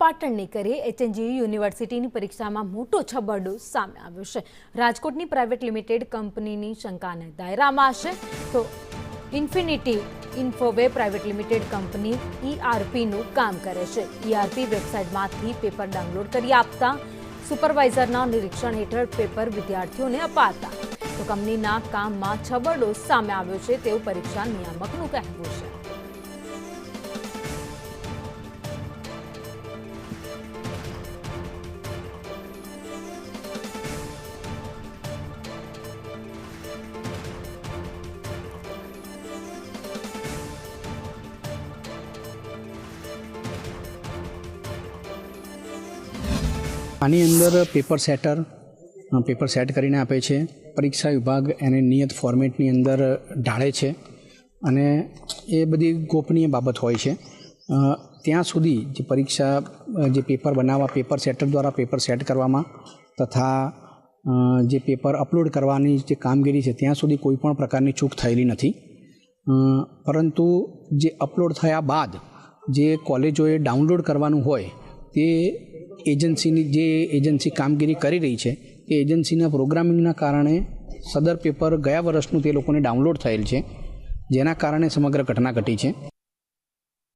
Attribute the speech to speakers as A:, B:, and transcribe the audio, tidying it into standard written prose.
A: પાટણની કરી એચએનજી યુનિવર્સિટીની પરીક્ષામાં મોટો છબરડો સામે આવ્યો છે। રાજકોટની પ્રાઇવેટ લિમિટેડ કંપનીની શંકાને દાયરામાં છે તો ઇન્ફિનિટી ઇન્ફોવે પ્રાઇવેટ લિમિટેડ કંપની ઈઆરપીનું કામ કરે છે। ઈઆરપી વેબસાઇટમાંથી પેપર ડાઉનલોડ કરી આપતા સુપરવાઇઝરના નિરીક્ષણ હેઠળ પેપર વિદ્યાર્થીઓને અપાતા તો કંપનીના કામમાં છબરડો સામે આવ્યો છે તેવું પરીક્ષા નિયામકનું કહેવું છે।
B: આની અંદર પેપર સેટ કરીને આપે છે। પરીક્ષા વિભાગ એને નિયત ફોર્મેટની અંદર ઢાળે છે અને એ બધી ગોપનીય બાબત હોય છે। ત્યાં સુધી જે પરીક્ષા જે પેપર બનાવવા પેપર સેટર દ્વારા પેપર સેટ કરવામાં તથા જે પેપર અપલોડ કરવાની જે કામગીરી છે ત્યાં સુધી કોઈ પણ પ્રકારની ચૂક થયેલી નથી। પરંતુ જે અપલોડ થયા બાદ જે કોલેજોએ ડાઉનલોડ કરવાનું હોય તે એજન્સી કામગીરી કરી રહી છે એ એજન્સીના પ્રોગ્રામિંગના કારણે સદર પેપર ગયા વર્ષનું તે લોકોને ડાઉનલોડ થયેલ છે, જેના કારણે સમગ્ર ઘટના ઘટી છે।